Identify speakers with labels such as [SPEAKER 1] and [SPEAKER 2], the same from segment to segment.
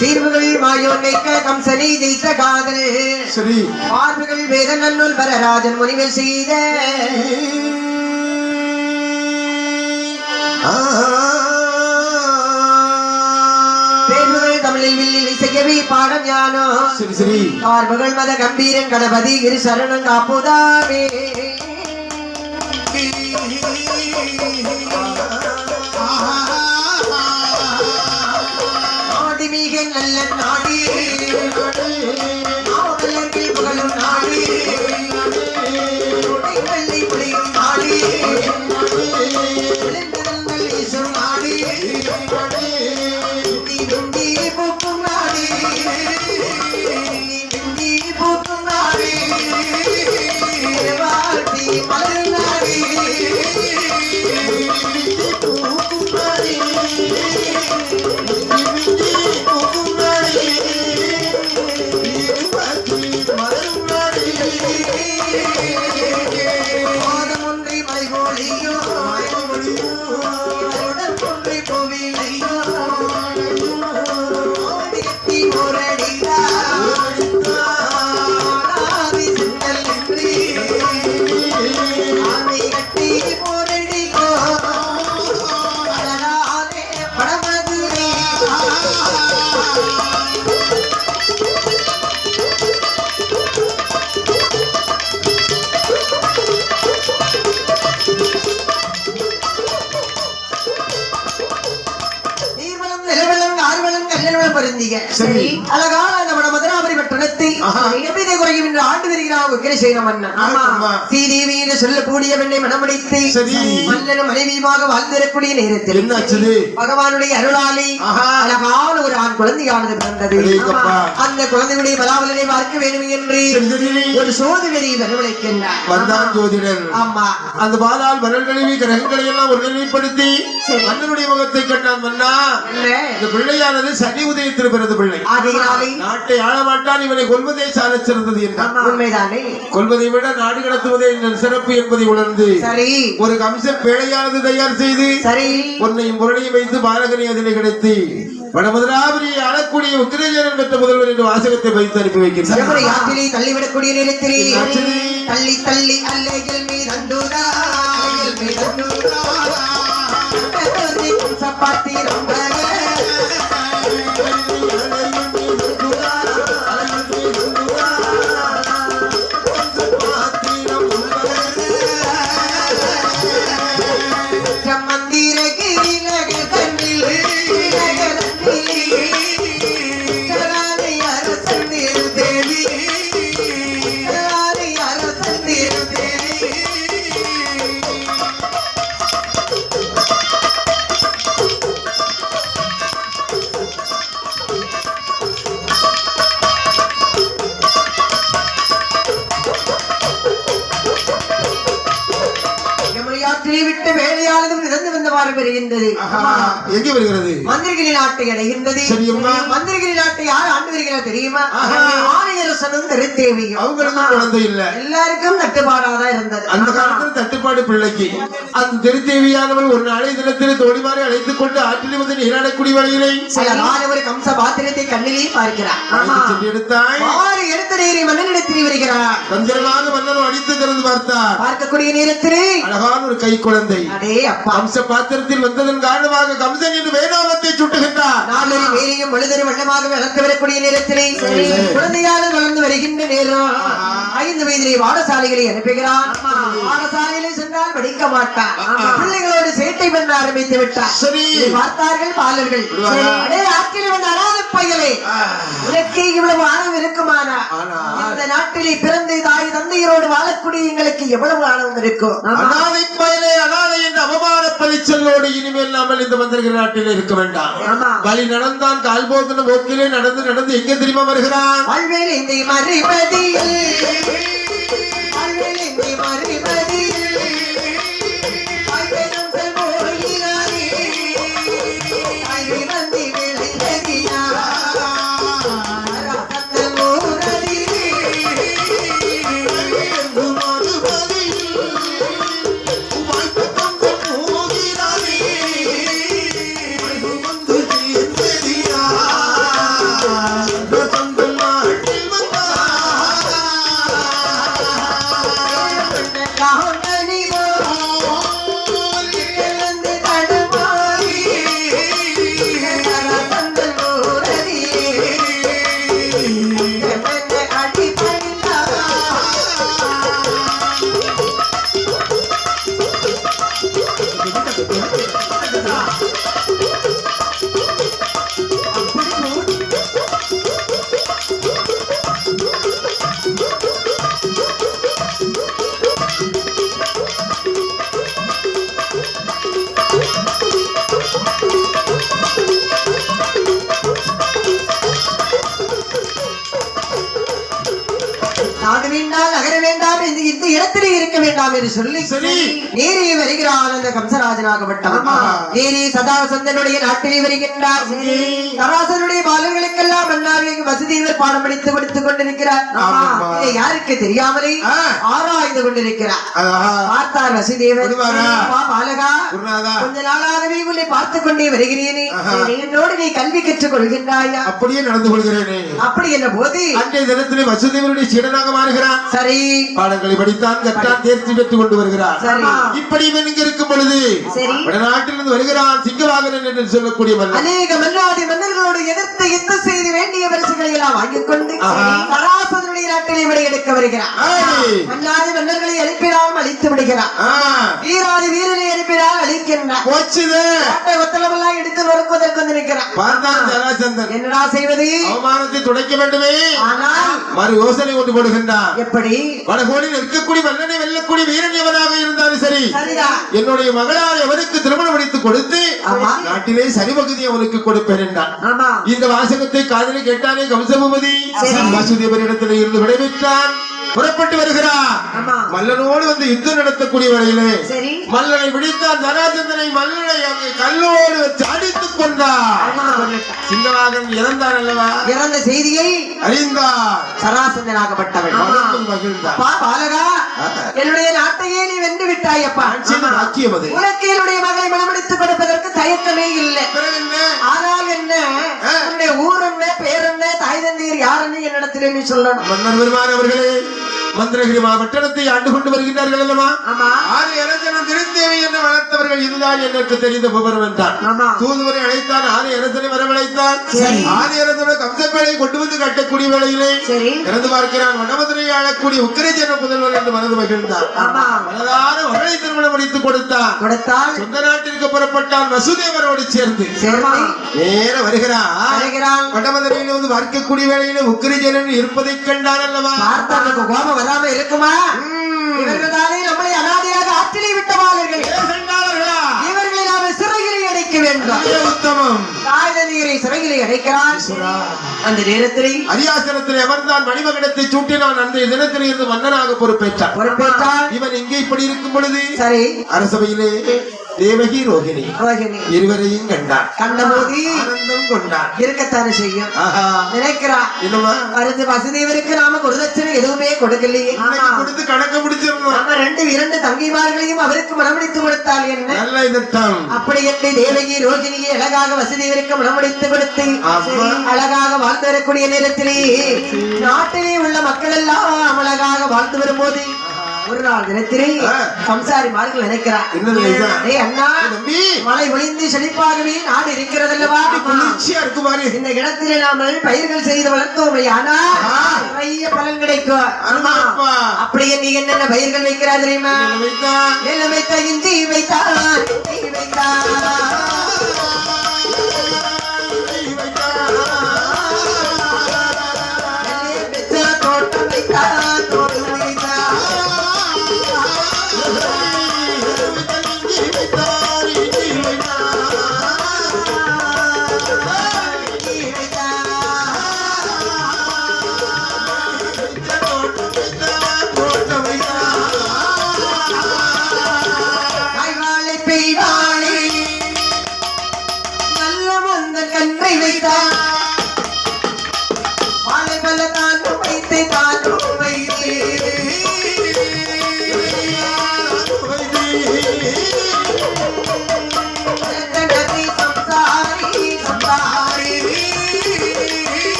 [SPEAKER 1] தீர்வுகள் மாயோன் வைக்க கம்சனை ஜெயித்த காதல்
[SPEAKER 2] சரி
[SPEAKER 1] பார்வுகள் வேத நன்னூல் வரராஜன் முனிவர் செய்த தேர்வுகள் தமிழில் வில்லில் இசையவே பாடம் ஞானோ
[SPEAKER 2] சரி சரி
[SPEAKER 1] பார்வுகள் மத கம்பீரன் கணபதி இரு சரணம் காப்புதாமே நல்ல நாடி நாவலர்கள் புகழும் நாடி வெள்ளை புலியும் நாடி விழுந்தங்கள் வீசும் நாடி துண்டி பூக்கும் நாடி துண்டி பூக்கும் நாடி வாழ்த்தி மலர் நாடி பூக்கும் நாடி அழகான நம்ம மதுராபுரி பட்டணத்தை எப்படி குறைகின்ற ஆண்டு வருகிறார் உக்கிரசேன மன்னன் ஸ்ரீதேவி என்று சொல்லக்கூடிய பெண்ணை மனமுடித்து மன்னனும் மனைவியுமாக வாழ்ந்திருக்கூடிய நேரத்தில் பகவானுடைய அருளாளி அழகான ஒரு ஆண் குழந்தையானது பிறந்தது. அந்த குழந்தையுடைய பலாவலனை பார்க்க வேண்டும் என்று ஒரு சோதனை வரவழைக்கின்றார். ஆமா
[SPEAKER 2] அந்த பாலால் மலர்களைவி கிரகங்களை எல்லாம் ஒருநிலைப்படுத்தி மன்னனுடைய முகத்தை கண்டான். மன்னா இந்த பிள்ளையானது சனி உதயத்தில் பிறந்த பிள்ளை, நாட்டை ஆள மாட்டான், இவனை கொல்வதே சால சிறந்தது என்றார்.
[SPEAKER 1] உண்மைதானே,
[SPEAKER 2] கொல்வதை விட நாடு கடத்துவதே சிறப்பு என்பதை உணர்ந்து ஒரு கம்ச பேழையானது தயார் செய்து பொன்னையும் முரணியும் வைத்து பாலகனை அதிலே கிடைத்து வடமதுராபுரி ஆளக்கூடிய உத்திரேஜன் பெற்ற முதல்வர் என்ற வாசகத்தை வைத்து அனுப்பி வைக்கிறார்.
[SPEAKER 1] தள்ளிவிடக்கூடிய நேரத்திலே தள்ளி தள்ளி அல்லைகள் மீதண்டுதா சப்பாத்தி ரொம்ப விட்டு வேலையாளதும் நிறந்து வந்தவாறு பெறுகின்றது.
[SPEAKER 2] எங்கே வருகிறது?
[SPEAKER 1] மந்திரகிரி நாட்டை அடைகின்றது. மந்திரகிரி நாட்டை யார் ஆண்டு வருகிறார் தெரியுமா? ஆணையரசனும் திருத்தேவியும்.
[SPEAKER 2] அவங்களுக்கு குழந்தை இல்ல, எல்லாருக்கும்
[SPEAKER 1] தட்டுப்பாடாதான் இருந்தது.
[SPEAKER 2] அந்த காலத்தில் தட்டுப்பாடு பிள்ளைக்கு. அந்த திருத்தேவியானவள் ஒரு நாளை தினத்தில் தோழிமாரை அழைத்துக் கொண்டு ஆற்றில் வந்து நீராடக்கூடிய வழியிலே
[SPEAKER 1] ஒரு கம்ச பாத்திரத்தை கண்ணிலே பார்க்கிறார். எடுத்த நீரை மன்னனிடத்தில் வருகிறார்.
[SPEAKER 2] தந்திரமாக மன்னனும் அடித்து திறந்து பார்த்தார்.
[SPEAKER 1] பார்க்கக்கூடிய நேரத்திலே
[SPEAKER 2] அழகான ஒரு கை குழந்தை கம்ச பாத்திரத்தில் வந்ததன் காரணமாக கம்சன் என்று வேதாளத்தை சுட்டுகின்றார்.
[SPEAKER 1] நாளொரு வேலையும் மனிதரும் வண்ணமாக வளர்த்து வரக்கூடிய நேரத்திலே குழந்தையாளர் வளர்ந்து வருகின்ற நேரம் 5 வயதிலே பாடசாலைகளை அனுப்புகிறார். பாடசாலையிலே சென்றால் படிக்க மாட்டார். பிள்ளைகளோடு சேட்டை பண்ண ஆரம்பித்து விட்டார். பார்த்தார்கள் பாலர்கள், ஆற்றில் வந்த அனாதை பயலே, உனக்கு இவ்வளவு ஆணவம் இருக்குமானா இந்த நாட்டிலே பிறந்து தாய் தந்தையரோடு வாழக்கூடிய எங்களுக்கு எவ்வளவு ஆணவம் இருக்கும்?
[SPEAKER 2] அனாதை பயலே, அனாதை என்ற அவமான பழிச்சலோடு இனிமேல் நாமல் இந்த மந்திரகிரி நாட்டில் இருக்க வேண்டாம். வழி நடந்தான் கால் போகிற போக்கிலே நடந்து நடந்து எங்கே தெரியுமா வருகிறான்?
[SPEAKER 1] வேண்டாம் என்று சொல்லி
[SPEAKER 2] சரி.
[SPEAKER 1] நேரே வருகிறான் அந்த கம்சராஜனாகப்பட்டவன். நேரே சதாசந்தனுடைய நாட்டிலே வருகின்றார். சராசனுடைய பாலர்களுக்கெல்லாம் மன்னாவிற்கு வசதியில் பாடம் படித்துக் கொண்டிருக்கிறார். இதை யாருக்கு தெரியாமலே ஆராய்ந்து கொண்டிருக்கிறார். பார்த்தார் வசுதேவர். பாலகா, கொஞ்ச நாளாகவே உன்னை பார்த்துக் கொண்டே வருகிறேனே, என்னோடு நீ கல்வி கற்றுக் கொள்கின்றாயா?
[SPEAKER 2] அப்படியே நடந்து கொள்கிறேனே.
[SPEAKER 1] அப்படி என்ன போது
[SPEAKER 2] அன்றைய தினத்திலே வசுதேவனுடைய சீடனாக மாறுகிறான்.
[SPEAKER 1] சரி,
[SPEAKER 2] பாடங்களை படித்தான், கற்றான், தேர்ச்சி பெற்றுக் கொண்டு வருகிறார். இப்படி இவன் இங்க இருக்கும் பொழுது வடநாட்டிலிருந்து வருகிறான் சிங்கவாகனன் என்று சொல்லக்கூடிய மன்னன்.
[SPEAKER 1] அநேக மன்னாதி மன்னர்களோடு எதிர்த்து யுத்த செய்து வேண்டிய பரிசுகளை எல்லாம் வாங்கிக் கொண்டு சராசனுடைய நாட்டிலே விடையெடுக்க வருகிறான். மன்னாதி மன்னர்களை அனுப்பினால் அழித்து விடுகிறான். வீராதி வீரனை அனுப்பினால் அழிக்கின்றான். ஒத்தலமெல்லாம் எடுத்து நொறுக்குவதற்கு வந்திருக்கிறான்.
[SPEAKER 2] பார்த்தான் ஜராசந்தன்.
[SPEAKER 1] என்னடா செய்வது?
[SPEAKER 2] அவமானத்தை துடைக்க வேண்டுமே.
[SPEAKER 1] ஆனால்
[SPEAKER 2] மறு யோசனை கொண்டு போடுகின்றான்.
[SPEAKER 1] எப்படி?
[SPEAKER 2] வடகோடியில் இருக்கக்கூடிய மன்னனை வெல்லக்கூடிய வீரன் எவனாக இருந்தாலும் சரி,
[SPEAKER 1] சரிதான்,
[SPEAKER 2] என்னுடைய மகளால் எவனுக்கு திருமணம் முடித்து கொடுத்து நாட்டிலே சரிபகுதி அவனுக்கு கொடுப்பேன் என்றான். இந்த வாசகத்தை காதலி கேட்டானே கம்சபூபதி. வசுதேவரிடத்தில் இருந்து விடைபெற்றான். புறப்பட்டு வருகிறார். மல்லனோடு வந்து யுத்தம் நடத்தக்கூடிய வரையிலே மல்லனை விழித்தான். ஜராசந்தனை மல்லனை அங்கே கல்லோடு வச்சு அடித்துக் கொண்டார். சிங்கவாகன் இறந்தான் அல்லவா? இறந்த செய்தியை அறிந்தார் சராசந்தனாகப்பட்டவன். பாலகா, என்னுடைய நாட்டையே நீ வென்று விட்டாயப்பா. உனக்கு என்னுடைய மகளை மனமடித்துக் கொடுப்பதற்கு தயக்கமே இல்லை. ஆனால் என்ன, உன்னுடைய ஊர் என்ன, பேர் என்ன, தாய் தந்தையர் யாருன்னு என்னிடத்திலே நீ சொல்லணும். மன்னர் பெருமான் அவர்களே, மந்திரகிரி மாவட்டத்தை ஆண்டு கொண்டு வருகிறார்கள் அல்லவா? ஆறு அரசனம் திருத்தேவி என்று வளர்த்தவர்கள் இதுதான் எனக்கு தெரிந்த விவரம் என்றார். தூதுவரை அழைத்தான், ஆறு அரசனை வரவழைத்தான். ஆறு அரசனை கம்சப்பேளை கொண்டு வந்து கட்டக்கூடிய வேளையிலே இறந்து பார்க்கிறான். வடமதுரையை ஆளக்கூடிய உக்கிரஜன புதல்வர் என்று மனது மகிழ்ந்தார். மனதார மகளை திருமணம் முடித்துக் கொடுத்தார். சொந்த நாட்டிற்கு புறப்பட்டான் வசுதேவரோடு சேர்ந்து. நேர வருகிறான். வடமதுரையில் வந்து பார்க்கக்கூடிய வேளையிலே உக்கிரஜனன் இருப்பதை கண்டான் அல்லவா? கோபம் வராம இருக்குமா? இவர்கள்தானே நம்மளை அனாதையாக ஆற்றிலே விட்ட வாழர்கள். இவர்களை நாம சிறைகளை அடைக்க வேண்டும். உத்தமம். தாய் நீரை சிறைகளை அடைக்கிறான். அந்த நேரத்திலே அரியாசனத்திலே அமர்ந்தான். மணிமகடத்தை சூட்டினான். அந்த தினத்திலே இருந்து மன்னனாக பொறுப்பேற்றான். இவன் இங்கே இப்படி இருக்கும் பொழுது சரி அரசவையிலே தேவகி ரோகிணி இருவரையும் கண்டார். கண்டபோது ஆனந்தம் கொண்டார். இருக்கத்தானே செய்யும். நினைக்கிறார், அடுத்து வசுதேவருக்கு நாம குருதட்சணை எதுவுமே கொடுக்கலையே, கொடுத்து கணக்க முடிச்சிருந்தோம். நம்ம இரண்டு தங்கிமார்களையும் அவருக்கு மனமுடித்து கொடுத்தால் என்ன நல்ல திட்டம். அப்படி என்று தேவகி ரோகிணியை அழகாக வசுதேவருக்கு மனமுடித்து கொடுத்து அழகாக வாழ்ந்து வரக்கூடிய நேரத்திலே நாட்டிலே உள்ள மக்கள் எல்லாம் அழகாக வாழ்ந்து வரும்போது ஒரு நாள் தினத்திலே சம்சாரி மார்கள் நினைக்கிறார், அண்ணா மழை ஒளிந்து செழிப்பாகவே நாடு இருக்கிறதல்லவா, குளிர்ச்சியா இருக்குமாறு இந்த இடத்திலே நாம பயிர்கள் செய்து வளர்த்தோமே, ஆனா நிறைய பலன் கிடைக்கும். அப்படியே நீ என்னென்ன பயிர்கள் வைக்கிறார் தெரியுமா? வைத்தா இஞ்சி வைத்தார், தோட்டம் வைத்தார்,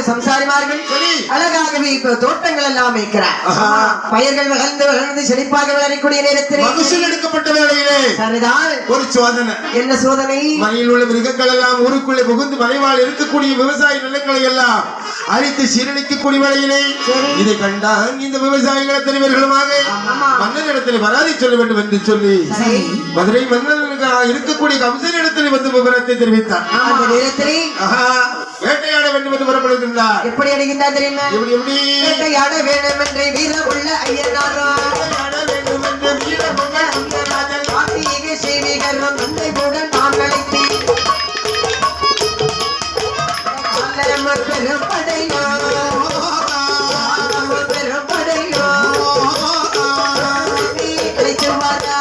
[SPEAKER 2] சம்சாரிமார்கள் அழகாகவே இப்ப தோட்டங்கள் எல்லாம் வைக்கிறார். பயிர்கள் வளர்ந்து செழிப்பாக வளரக்கூடிய நேரத்தில் எடுக்கப்பட்ட வேளையிலே சரிதான் ஒரு சோதனை. என்ன சோதனை? மலையில் உள்ள மிருகங்கள் எல்லாம் ஊருக்குள்ளே புகுந்து மலைவாழ் இருக்கக்கூடிய விவசாய நிலங்களை எல்லாம் அழித்து சீரழிக்கக்கூடிய வேளையிலே இதை கண்டான் இந்த விவசாயிகள் அத்தனை பேர்களுமாக மன்னனிடத்தில் வராதி சொல்ல வேண்டும் என்று சொல்லி மதுரை மன்னனுக்கு இருக்கக்கூடிய கம்சனிடத்தில் வந்து விவரத்தை தெரிவித்தார். அந்த நேரத்தில் வேட்டையாட வேண்டும் என்று புறப்படுகிறது. அணுகுகின்றார்.
[SPEAKER 1] எப்படி அடைகின்றார் தெரியுமா?
[SPEAKER 2] எப்படி
[SPEAKER 1] வேட்டையாட வேண்டும் என்ற வீரம் உள்ள ஐயனாரோ
[SPEAKER 2] வேட்டையாட வேண்டும் என்று வீரமுள்ள அந்த ராஜன்
[SPEAKER 1] ஆத்திக சேவிகரும் தந்தை கூட நான் அழைத்து பெரும் படையோ பெரும் படையோ அழைத்து வாரா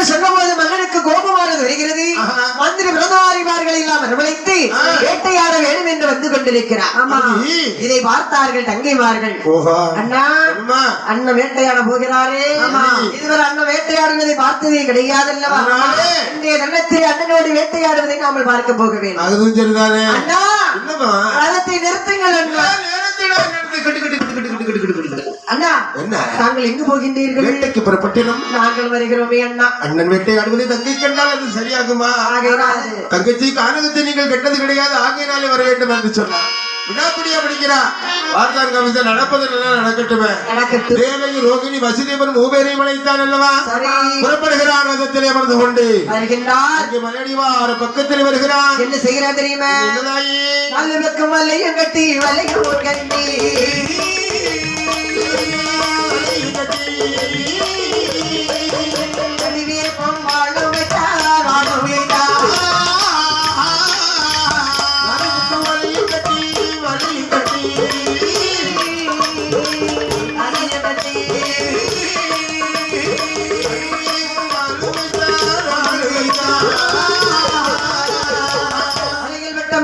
[SPEAKER 1] சொன்னபோது மன்னனுக்கு கோபமானது வருகிறது. மந்திரி பிரதமாரிமார்கள் எல்லாம் வரவழைத்து வேட்டையாட வேண்டும் என்று வந்து கொண்டிருக்கிறார். ஆமா, இதை பார்த்தார்கள் தங்கைமார்கள். அண்ணா அண்ணன் வேட்டையாட போகிறாரே. இதுவரை அண்ணன் வேட்டையாடுவதை பார்த்ததே கிடையாது அல்லவா? இன்றைய தினத்தில் அண்ணனோடு வேட்டையாடுவதை நாமல் பார்க்க போக வேண்டும். அண்ணா ரதத்தை நிறுத்துங்கள் அண்ணா. அண்ணா நாங்கள் எங்கு போகின்றீர்கள்?
[SPEAKER 2] வேட்டைக்கு புறப்பட்டினம்.
[SPEAKER 1] நாங்கள் வருகிறோமே அண்ணா.
[SPEAKER 2] அண்ணன் வேட்டையாடுவதை தங்கை கண்டால் அது சரியாகுமா? தங்கச்சி கானகத்தை நீங்கள் கெட்டது கிடையாது, ஆகையினாலே வர வேண்டும் என்று சொன்னார். விடாப்பிடியா படிக்கிறார். பார்த்தார் கவிதை நடப்பதெல்லாம் நடக்கட்டுமே. தேவகி ரோகிணி வசுதேவன் மூவேரையும் அழைத்தான் அல்லவா? புறப்படுகிறார் ரதத்திலே அமர்ந்து கொண்டு மலையடிவார பக்கத்தில் வருகிறான்.
[SPEAKER 1] என்ன செய்கிறார் தெரியுமா? நல்ல பக்கம் வல்லையும் கட்டி வல்லையும் கட்டி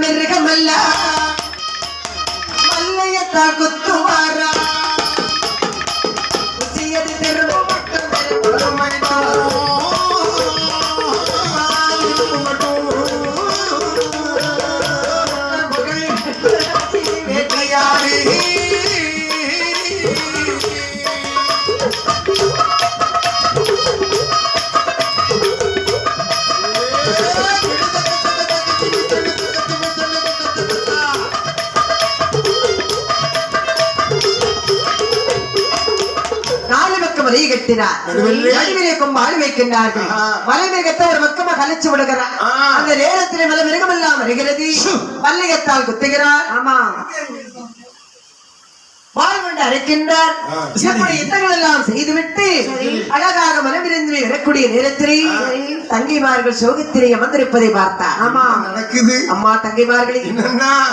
[SPEAKER 1] மிருகமல்ல மல்லையத்தா குத்துவாரா திரும்ப வேட்டையாடி வைக்கின்றார்கள். மலைமிருகத்தை ஒரு பக்கமாக கழிச்சு விடுகிறார். அந்த நேரத்தில் மலைமிருகம் எல்லாம் வருகிறது. மல்லிகத்தால் குத்துகிறார். ஆமா, வாழ்வென்று அழைக்கின்றார். இப்படி யுத்தங்கள் எல்லாம் செய்துவிட்டு அழகாக மனமிருந்து வரக்கூடிய நேரத்தில் தங்கைமார்கள் சோகத்திலே அமர்ந்திருப்பதை பார்த்தார். ஆமா
[SPEAKER 2] நடக்குது.
[SPEAKER 1] அம்மா தங்கைமார்களே,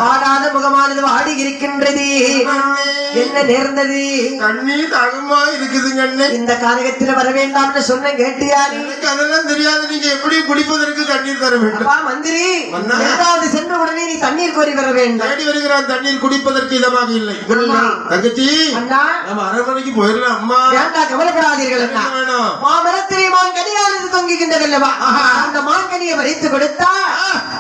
[SPEAKER 1] வாடாத முகமானது வாடி இருக்கின்றது. என்ன நேர்ந்தது?
[SPEAKER 2] கண்ணீர் தாகமா இருக்குதுங்க.
[SPEAKER 1] இந்த காரகத்தில் வர வேண்டாம் சொன்ன கேட்டியாரு?
[SPEAKER 2] அதெல்லாம் தெரியாது. நீங்க எப்படி குடிப்பதற்கு தண்ணீர் தர வேண்டும்?
[SPEAKER 1] மந்திரி, இரண்டாவது சென்ற உடனே நீ தண்ணீர் கோரி வர வேண்டும்.
[SPEAKER 2] தேடி வருகிறான். தண்ணீர் குடிப்பதற்கு இதமாக இல்லை. தங்கச்சி நம்ம அரண்மனைக்கு போயிடலாம். அம்மா
[SPEAKER 1] வேண்டாம், கவலைப்படாதீர்கள். மாமரத்திலே மாங்கனியானது தொங்குகின்றது அல்லவா? அந்த மாங்கனியை வரைத்து கொடுத்தா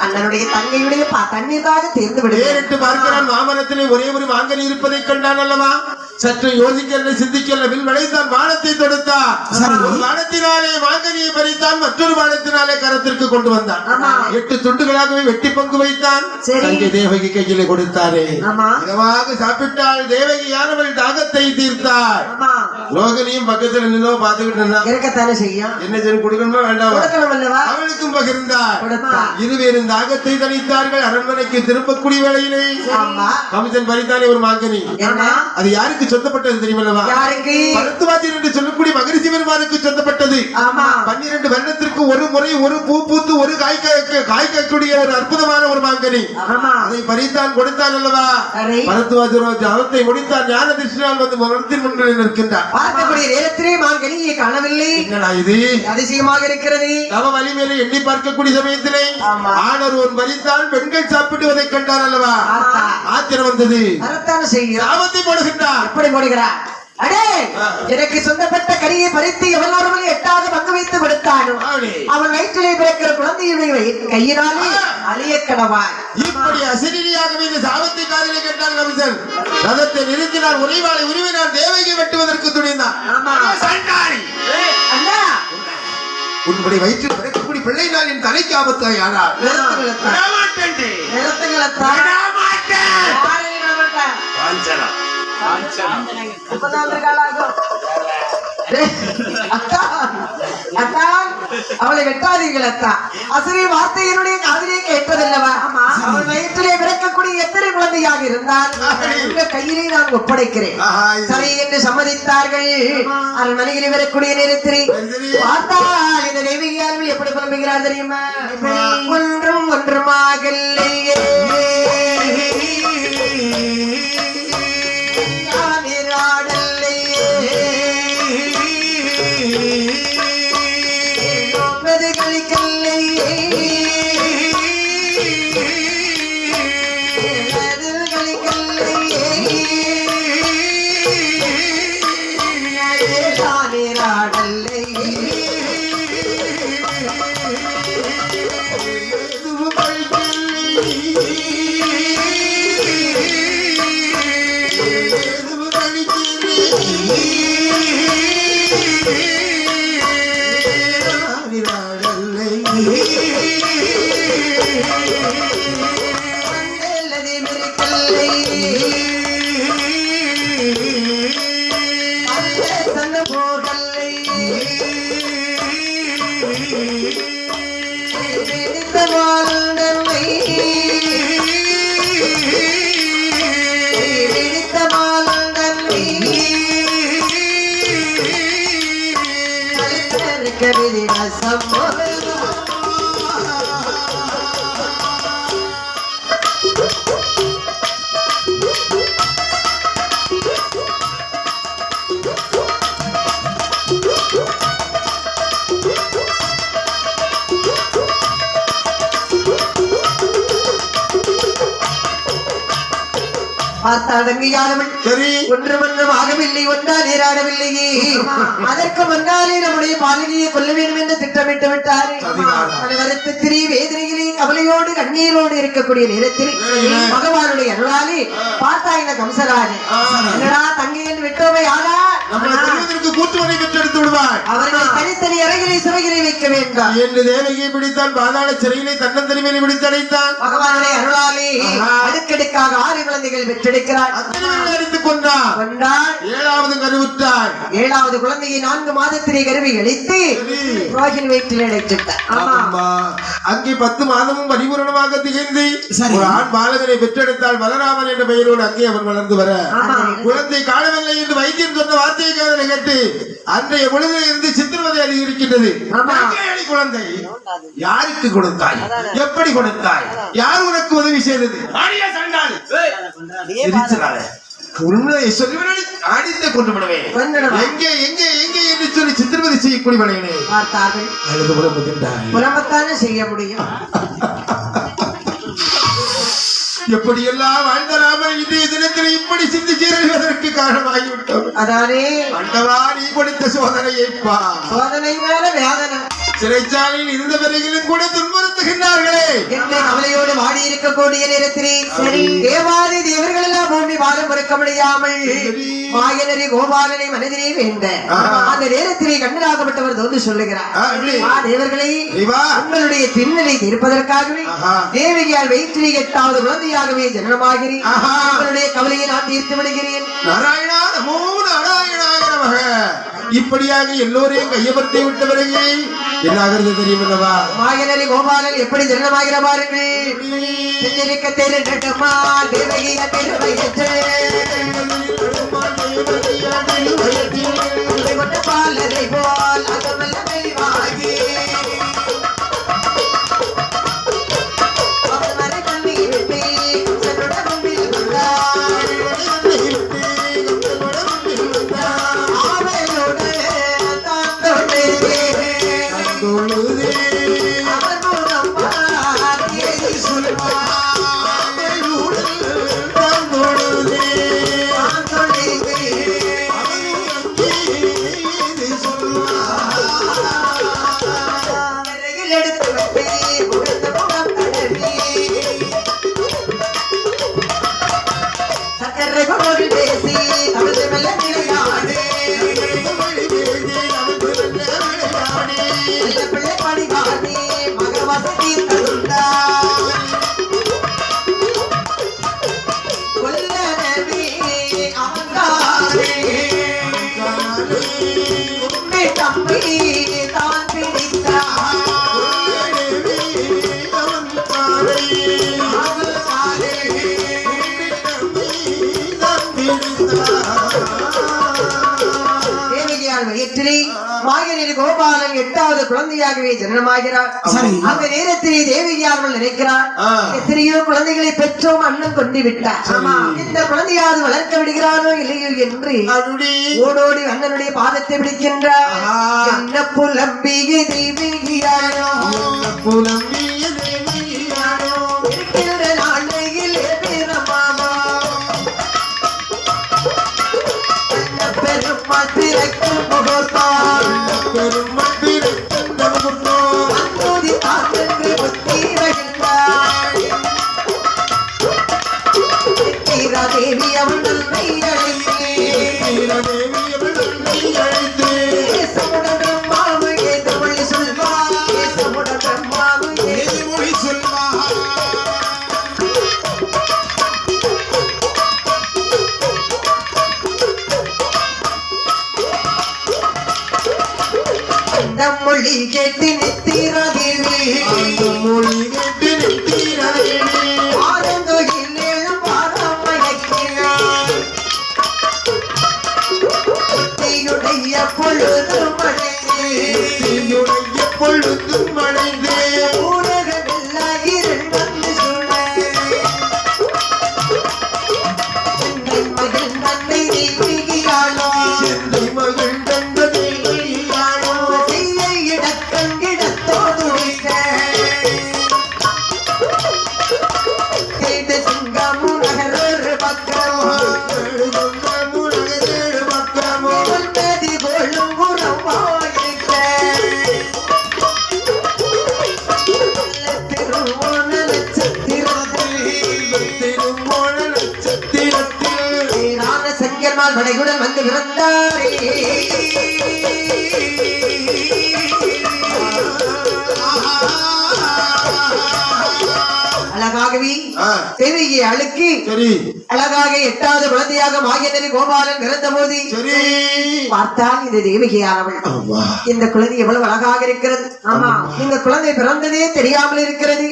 [SPEAKER 1] அண்ணனுடைய தங்கையுடைய தண்ணீராக தேர்ந்து விடுத்து
[SPEAKER 2] பார்க்கிறான். மாமரத்திலே ஒரே ஒரு மாங்கனி இருப்பதை கண்டான் அல்லவா? சற்று யோசிக்கல சிந்திக்கல வில் வளைத்தான். வானத்தை தொடுத்தான். வானத்தினாலே மாங்கனியை பறித்தான். மற்றொரு வானத்தினாலே கரத்திற்கு கொண்டு வந்தான். 8 துண்டுகளாகவே வெட்டி பங்கு வைத்தான். தங்கை தேவகி கையிலே கொடுத்தாரே. இதமாக சாப்பிட்டாள். தேவகி யானவள் தாகத்தை தீர்த்தாள். ரோகிணியும் பக்கத்தில் நின்று பார்த்துக்கிட்டு
[SPEAKER 1] செய்யும்.
[SPEAKER 2] என்ன செய்ய கொடுக்கணுமா வேண்டாம்? அவளுக்கும் பகிர்ந்தாள். இருவேறும் தாகத்தை தணித்தார்கள். அரண்மனைக்கு திருப்பக்கூடிய வேளையிலே கமிஷன் பறித்தானே ஒரு மாங்கனி. அது யாருக்கு சொந்தப்பட்டது தெரியுமல்லவா? பரத்துவாதியர் என்று சொல்லக்கூடிய மகரிஷி பெருமானுக்கு சொந்தப்பட்டது. 12 வருடத்திற்கு ஒரு முறை ஒரு பூ பூத்து ஒரு காய்க்கக்கூடிய ஒரு அற்புதமான ஒரு மாங்கனி. அதை பறித்தான், கொடுத்தான் அல்லவா? பரத்துவாதியர் அவத்தை முடித்தான். ஞான திருஷ்டினால் வந்து மரத்தின் முன்னிலை நிற்கின்றார்.
[SPEAKER 1] பார்க்கக்கூடிய நேரத்திலே மாங்கனியை காணவில்லை.
[SPEAKER 2] என்னடா இது
[SPEAKER 1] அதிசயமாக இருக்கிறது.
[SPEAKER 2] தவ வலிமையிலே எண்ணி பார்க்கக்கூடிய சமயத்திலே ஆணர் ஒரு பறித்தான். பெண்கள் சாப்பிடுவதை கண்டார் அல்லவா? ஆத்திரம் வந்தது. சாபத்தை போடுகின்றார்.
[SPEAKER 1] எப்படி போடுகிறார்? அடே, எனக்கு சொந்தப்பட்ட கரியை பறித்து எவ்வளவு 8வது பங்கு வைத்து கொடுத்தானோ அவன் வயிற்றிலே பிறக்கிற குழந்தையுடைய கையினாலே அழிய கடவாய்.
[SPEAKER 2] இப்படி அசிரியாகவே இந்த சாபத்தை காதிலே கேட்டார் கமிஷன். ரதத்தை நிறுத்தினார். உரிவாளை உருவினார். தேவகி வெட்டுவதற்கு துணிந்தார். உன்னுடைய வயிற்றில் பிறக்கக்கூடிய பிள்ளை நான் என் தலைக்கு ஆபத்தாய் ஆனால்
[SPEAKER 1] இப்பதான் வந்திருக்காளாகும். அத்தா அத்தா அவளை வெட்டாதீர்கள் அத்தா. அசுரி வார்த்தையினுடைய காதலியை கேட்பதல்லவா? அவள் வயிற்றிலே பிறக்கக்கூடிய எத்தனை குழந்தையாக இருந்தால் உங்க கையிலே நான் ஒப்படைக்கிறேன் சரி என்று சம்மதித்தார்கள். அரண்மனையில் வரக்கூடிய நேரத்தில் பார்த்தால் இந்த தேவியார்கள் எப்படி புலம்புகிறார் தெரியுமா? ஒன்றும் ஒன்றுமாகலையே ஒன்று மன்றம் ஆகவில்லை, ஒன்றா நீராடவில்லையே. அதற்கு முன்னாலே நம்முடைய பாலகியை கொல்ல வேண்டும் என்று திட்டமிட்டு விட்டாரே. வருத்தத்திரி வேதனையிலே கவலையோடு கண்ணீரோடு இருக்கக்கூடிய நேரத்தில் பகவானுடைய அருளாலே பார்த்தா இந்த கம்சராஜன் என்னடா தங்கை என்று விட்டோமை யாரா
[SPEAKER 2] கூட்டுவனை பெற்றெடுத்து விடுவார்.
[SPEAKER 1] அவர்களை தனித்தனி அறைகளை சிறைகளை வைக்க வேண்டாம்
[SPEAKER 2] என்று தேவகியை பிடித்தான். பாதாள சிறையிலே தன்னந்தனிமையை பிடித்து அடைத்தான்.
[SPEAKER 1] பகவானுடைய அருளாலே அடுக்கடுக்காக 6 குழந்தைகள் பெற்றெடுக்கிறார்.
[SPEAKER 2] அடித்துக் கொண்டார். 7வது கருவுற்றார்.
[SPEAKER 1] 7வது குழந்தையை 4 மாதத்திலே கருவை அளித்து ரோகிணி வயிற்றில் அடைத்துட்டார்.
[SPEAKER 2] அங்கே 10 மாதமும் பரிபூரணமாக திகழ்ந்து ஒரு ஆண் பாலகனை பெற்றெடுத்தால் பலராமன் என்ற பெயரோடு அங்கே அவன் வளர்ந்து வர குழந்தை காணவில்லை என்று வைத்தியன் சொன்ன வார்த்தையை காதலை கேட்டு அன்றைய பொழுதில் இருந்து சித்திரவதை அதிகரிக்கின்றது. குழந்தை யாருக்கு கொடுத்தாய், எப்படி கொடுத்தாய், யார் உனக்கு உதவி செய்தது? உண்மையை சொல்லுவதை அடித்து கொண்டு விடுவேன். எங்கே எங்கே எங்கே என்று சொல்லி சித்திரவதை செய்யக்கூடிய பார்த்தார்கள். அல்லது புலம்பத்தானே செய்ய முடியும். எப்படியெல்லாம் வாழ்ந்தராமல் இன்றைய தினத்தில் இப்படி சிந்திச்சதற்கு காரணமாகிவிட்டோம். அதானே ஆண்டவா, நீ கொடுத்த சோதனையைப்பா. சோதனை மேல வேதனை. சிறைச்சாலையில் இருந்த பிறகிலும் கூட துன்புறுத்துகின்றார்களே என்ற கவலையோடு வாடி இருக்கக்கூடிய நேரத்திலே தேவாதி தேவர்கள் எல்லாம் பூமி வாழ மறுக்க முடியாமல் மாயனரி கோபாலனை மனதிலே வேண்ட அந்த நேரத்திலே கண்ணனாகப்பட்டவர் தோன்று சொல்லுகிறார், தேவர்களே உங்களுடைய திண்ணலை தீர்ப்பதற்காகவே தேவகியால் வயிற்றிலே 8வது குழந்தையாகவே ஜனனமாகிறேன். உங்களுடைய கவலையை நான் தீர்த்து விடுகிறேன். நாராயணா நமோ நாராயணாய நமக. இப்படியாக எல்லோரையும் கையமர்த்தி விட்ட பிறகு என்னாகிறது தெரியும் அல்லவா? மாயனரி கோபாலன் எப்படி ஜனனமாகிற பாருங்கள். பாலரை போல் அகமல்ல தெளிவாகி அவன்
[SPEAKER 1] தானே உண்மை தம்பி தான் பிடித்தார் வயிற்றிலே மாயனேரி கோபாலன் 8வது குழந்தையாகவே ஜனனமாகிறார். அந்த நேரத்திலே தேவகியார்கள் நினைக்கிறார், எத்தனையோ குழந்தைகளை பெற்றோம், அண்ணன் கொண்டு விட்டார், இந்த குழந்தையாவது வளர்க்க விடுகிறாரோ இல்லையோ என்று ஓடோடி அண்ணனுடைய பாதத்தை பிடிக்கின்றார். என்ன புலம்பிய தேவகியாரோ இருக்கின்ற நாளையிலே பெருமாமா பெருமாள் திரைக்கும் முகத்தார் அந்தோதி தாக்கென்று புத்தி மகிழ்ந்தார். தேவி அவள் நன்மை அழைத்து தேசமுடன் பிரம்மாவு ஏது மொழி சொல்வார், தேசமுடன் பிரம்மாவு ஏது மொழி சொல்வார். அந்த மொழி கேட்டு நித்திரா தேவி ஆரந்தோகில் ஏழும் பாரமயக்கினார். தீயுடைய பொழுது மழைந்து ஊரகமெல்லாம் இரண்டு சூழ சென்னை மகள் தன்னை தேவியாளோ படையுடன் வந்து பிறந்தாரே. அழகாகவே தேவியை அழுக்கி அழகாக 8வது குழந்தையாக மாயனேரி கோபாலன் பிறந்த போது பார்த்தால் இந்த தேவகியானவள் இந்த குழந்தை எவ்வளவு அழகாக இருக்கிறது. ஆமா, இந்த குழந்தை பிறந்ததே தெரியாமல் இருக்கிறது.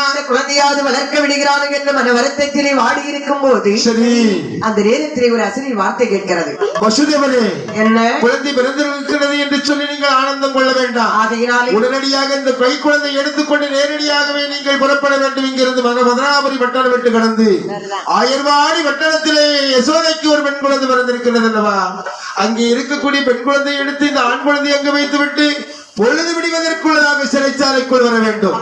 [SPEAKER 1] இந்த குழந்தையாவது வளர்க்க விடுகிறார்கள் என்று மன வருத்தத்திலே வாடி இருக்கும் போது அந்த நேரத்திலே ஒரு அசரி வார்த்தை கேட்கிறது. என்ன
[SPEAKER 2] குழந்தை பிறந்திருக்கிறது என்று சொல்லி நீங்கள் ஆனந்தம் கொள்ள வேண்டாம்.
[SPEAKER 1] ஆகையினாலே
[SPEAKER 2] உடனடியாக இந்த கை குழந்தை எடுத்துக்கொண்டு நேரடியாகவே நீங்கள் புறப்பட வேண்டும். இங்கிருந்து மதுராபுரி பட்டணம் விட்டு கடந்து ஆயர்வாடி பட்டணத்திலே யசோதைக்கு ஒரு பெண் குழந்தை பிறந்திருக்கிறது அல்லவா, அங்கே இருக்கக்கூடிய பெண் குழந்தையை எடுத்து இந்த ஆண் குழந்தை அங்கு வைத்து விட்டு பொழுது விடுவதற்குள்ளதாக சிறைச்சாலைக்குள் வர வேண்டும்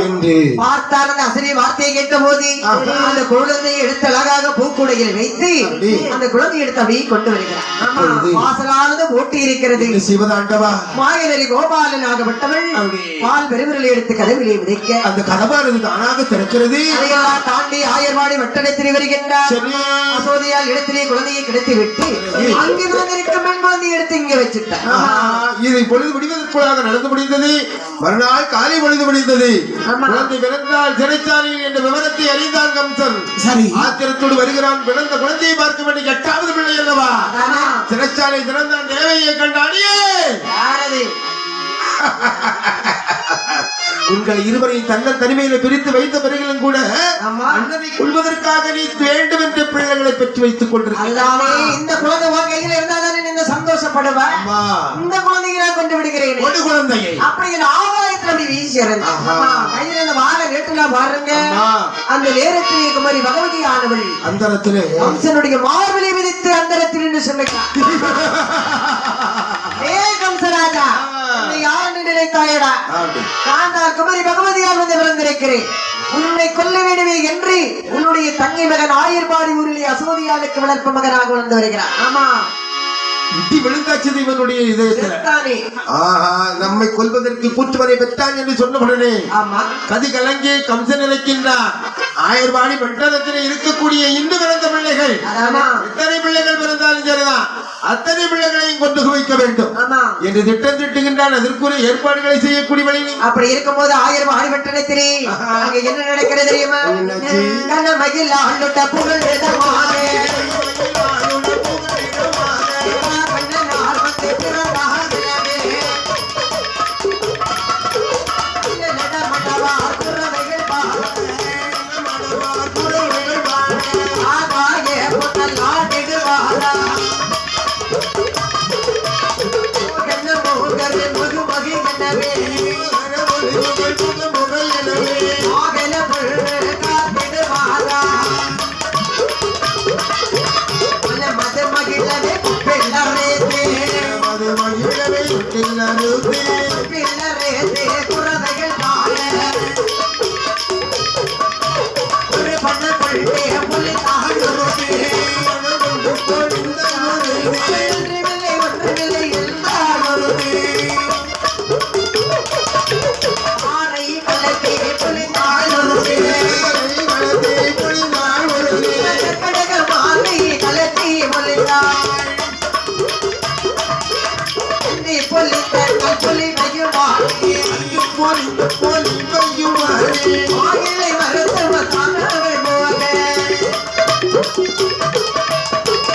[SPEAKER 2] என்று
[SPEAKER 1] பார்த்தார். அந்த அசரிய வார்த்தையை கேட்ட போது அந்த குழந்தையை எடுத்து அழகாக பூக்குடையில் வைத்து அந்த குழந்தையை எடுத்து அப்படியே கொண்டு வருகிறார். வாசலானது ஓட்டி இருக்கிறது.
[SPEAKER 2] சிவதாண்டவா
[SPEAKER 1] மாயனேரி கோபாலன் ஆகப்பட்டவள் பால் பெருவிரலை எடுத்து கதவிலே விதைக்க
[SPEAKER 2] அந்த கதவானது தானாக திறக்கிறது.
[SPEAKER 1] அதையெல்லாம் தாண்டி ஆயர்வாடி வட்டடத்தில் வருகின்றார். அசோதையால் இடத்திலே குழந்தையை கிடைத்து விட்டு அங்கு பிறந்திருக்கும் பெண் குழந்தையை எடுத்து இங்க வச்சுட்டார்.
[SPEAKER 2] இதை பொழுது முடிவதற்குள்ளாக நடந்து முடிந்தது. மறுநாள் காலை பொழுது முடிந்தது. குழந்தை பிறந்தால் சிறைச்சாலையில் என்ற விவரத்தை அறிந்தான் கம்சன். ஆத்திரத்தோடு வருகிறான். பிறந்த குழந்தையை பார்க்க வேண்டிய 8வது பிள்ளை அல்லவா, சிறைச்சாலை திறந்தான். தேவையை கண்டாடியே உங்கள் இருவரையும் தன்னன் தனிமையில பிரித்து வைத்த பிறகிலும் கூட அண்ணனை கொள்வதற்காக நீ வேண்டும் என்ற பிள்ளைகளை பெற்று வைத்துக் கொண்டிருக்கிறாய்.
[SPEAKER 1] இந்த குழந்தை உன் கையில இருந்தாதானே நீங்க சந்தோஷப்படுவேன். இந்த குழந்தையை நான் கொண்டு விடுகிறேன்.
[SPEAKER 2] ஒரு குழந்தையை
[SPEAKER 1] அப்படி ஆகாயத்தில் அப்படி வீசி கையில இந்த வாழை கேட்டுலாம் பாருங்க. அந்த நேரத்திலே குமரி பகவதி ஆனவள்
[SPEAKER 2] அந்தரத்திலே
[SPEAKER 1] கம்சனுடைய மார்பிலை விதித்து அந்தரத்தில் என்று சொல்லுகிறார். கம்சராஜா யார் நினைத்தாயடா, குமரி பகவதியால் வந்து பிறந்திருக்கிறேன். உன்னை கொல்ல வேண்டுமே என்று உன்னுடைய தங்கை மகன் ஆயர்பாடி ஊரிலே அசோதியாளுக்கு வளர்ப்பு மகனாக வந்து வருகிறார். ஆமா,
[SPEAKER 2] இடி விழுந்தாச்சது இவனுடைய இதயத்தில். நம்மை கொல்வதற்கு கூற்றுவரை பெற்றான் என்று சொன்ன உடனே கதி கலங்கி கம்சன் நிலைக்கின்றார். ஆயர்பாடி பட்டணத்தில் இருக்கக்கூடிய இன்று பிறந்த பிள்ளைகள் எத்தனை பிள்ளைகள் பிறந்தாலும் சரிதான், அத்தனை பிள்ளைகளையும் கொண்டு குவிக்க வேண்டும் என்று திட்டம் திட்டுகின்றான். அதற்குரிய ஏற்பாடுகளை செய்யக்கூடிய வழி.
[SPEAKER 1] அப்படி இருக்கும் போது ஆயர்பாடி பட்டணத்திலே அங்கே என்ன நடக்கிறது தெரியுமா?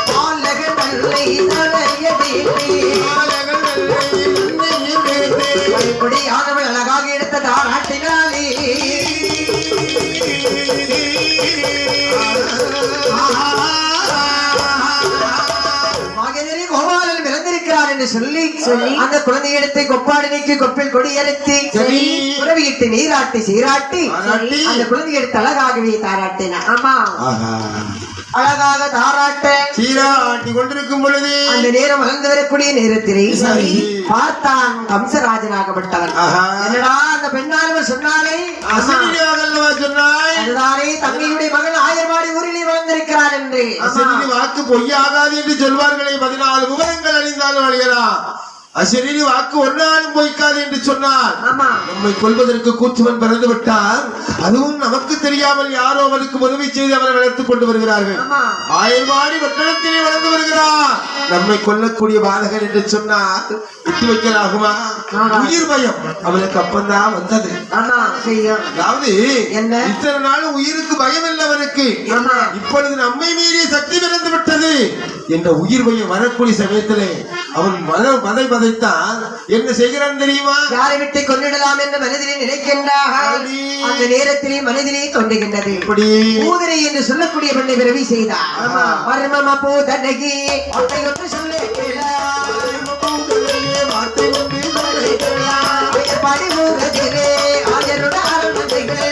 [SPEAKER 1] பாலகன் நல்லை தலையடித்து படியானவள் அழகாக எடுத்த தாராட்டினாலே மகனே கோபாலன் பிறந்திருக்கிறார் என்று சொல்லி அந்த குழந்தை எடுத்து கொப்பாடனைக்கு கொப்பில் கொடியறுத்து உறவியிட்டு நீராட்டி சீராட்டி அந்த குழந்தை எடுத்து அழகாகவே தாராட்டினார். ஆமா அழகாக தாராட்ட
[SPEAKER 2] சீராட்டி கொண்டிருக்கும் பொழுது
[SPEAKER 1] அந்த நேரம் வளர்ந்து வரக்கூடிய நேரத்திலே பார்த்தான் கம்சராஜனாகப்பட்டவன். என்னடா அந்த பெண்ணானவர் சொன்னாலே
[SPEAKER 2] சொன்னாய்
[SPEAKER 1] அதுதானே தங்கையுடைய மகன் ஆயர்வாடி ஊரிலே வளர்ந்திருக்கிறார் என்று.
[SPEAKER 2] வாக்கு பொய்யாகாது என்று சொல்வார்களே 14 விவரங்கள் அழிந்தாலும் அழியலாம். அசரீரி வாக்கு ஒரு நாளும் பொய்க்காது என்று சொன்னார். நம்மை கொல்வதற்கு கூற்றுவன் பிறந்து விட்டார். அதுவும் நமக்கு தெரியாமல் யாரோ அவருக்கு உதவி செய்து அவரை வளர்த்துக் கொண்டு வருகிறார்கள். ஆயர்வாடி வட்டணத்திலே வளர்ந்து வருகிறார். நம்மை கொல்லக்கூடிய பாதகன் என்று சொன்னார் விட்டு வைக்கலாகுமா? உயிர் பயம் அவனுக்கு அப்பந்தான் வந்தது. அதாவது இத்தனை நாள் உயிருக்கு பயம் இல்லை அவனுக்கு. இப்பொழுது நம்மை மீறிய சக்தி பிறந்து விட்டது என்ற உயிர் பயம் வரக்கூடிய சமயத்திலே அவன் மதை பதைத்தான். என்ன செய்கிறான் தெரியுமா?
[SPEAKER 1] யாரை விட்டு கொண்டிடலாம் என்று மனதிலே நினைக்கின்றார். அந்த நேரத்திலே மனதிலே தோன்றுகின்றது பூதனை என்று சொல்லக்கூடிய பெண்ணை பிறவி செய்தார். பரம பூதனகி படிமுகத்திலே ஆயருட அரண்மனைகளே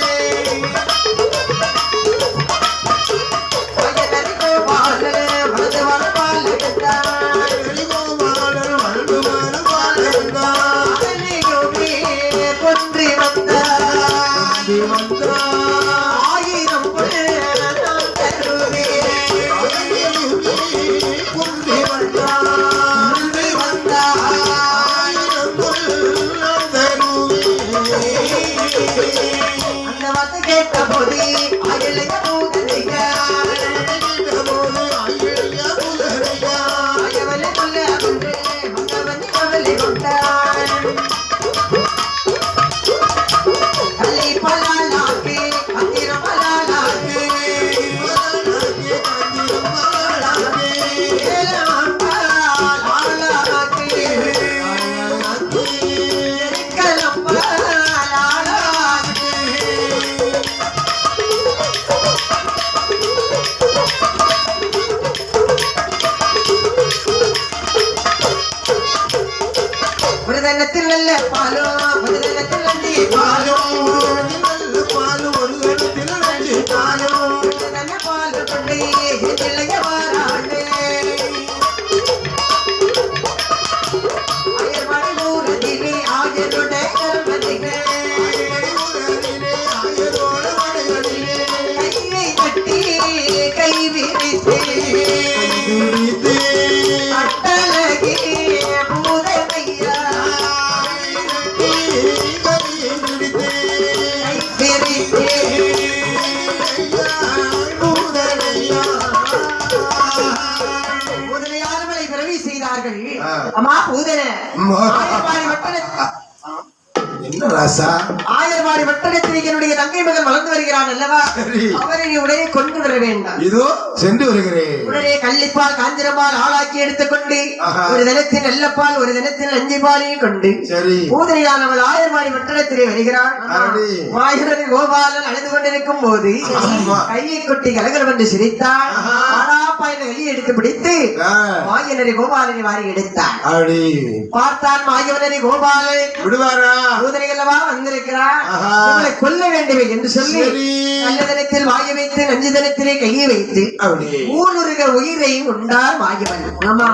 [SPEAKER 1] அந்த வார்த்தை கேட்ட போது அயலைய பூதனைக அயவலை கொல்ல அன்று மன்னவன் அவளை கொண்டான். கள்ளி பலாலாக்கு அத்திரம் பலாலாக்கு மருதனத்தில் நல்ல பாலோ மருதனத்தில் நன்றி பாலோ பாலு ஒரு இடத்தில் நன்றி பாலோ நல்ல பாலு கொண்டே இளைய வாராண்டே அயர்வாடி ஊரதிலே ஆயருடைய கர்மதிலே கையை கட்டி கை விரித்து அட்டழகி பூதனையா பூதனையானவளை பிறவி செய்தார்கள். அம்மா பூதன ஆயர்வாடி வட்டணத்தில்
[SPEAKER 2] என்ன ராசா
[SPEAKER 1] ஆயர்வாடி வட்டணத்தில் என்னுடைய தங்கை மகன் வளர்ந்து வருகிறான் அல்லவா? அவரை நீ உடனே கொண்டு வர வேண்டாம்.
[SPEAKER 2] இதோ சென்று வருகிறேன்.
[SPEAKER 1] உடனே கள்ளிப்பால் காஞ்சிரப்பால் ஆளாக்கி எடுத்துக்கொண்டு ஒரு தினத்தில் நல்லப்பால் ஒரு தினத்தில் நஞ்சிப்பாலையும் கொண்டு பூதனையானவள் ஆயர்வாடி வட்டணத்திலே வருகிறாள். மாயூரன் கோபாலன் அழுது கொண்டிருக்கும் போது கையை கொட்டி கலகலம் என்று சிரித்தாள். ஆனாப்பா என்ற கையை எடுத்து பிடித்து மாயனரி கோபாலனை வாரி எடுத்தாள். பார்த்தான் மாயவனரி கோபாலன்
[SPEAKER 2] விடுவாரா?
[SPEAKER 1] பூதனைகளவா வந்திருக்கிறார், இவளை கொல்ல வேண்டுமே என்று சொல்லி நல்ல தினத்தில் வாய வைத்து நஞ்சு தினத்திலே கையை வைத்து ஊனுருக உயிரை உண்டார் மாயவன். ஆமா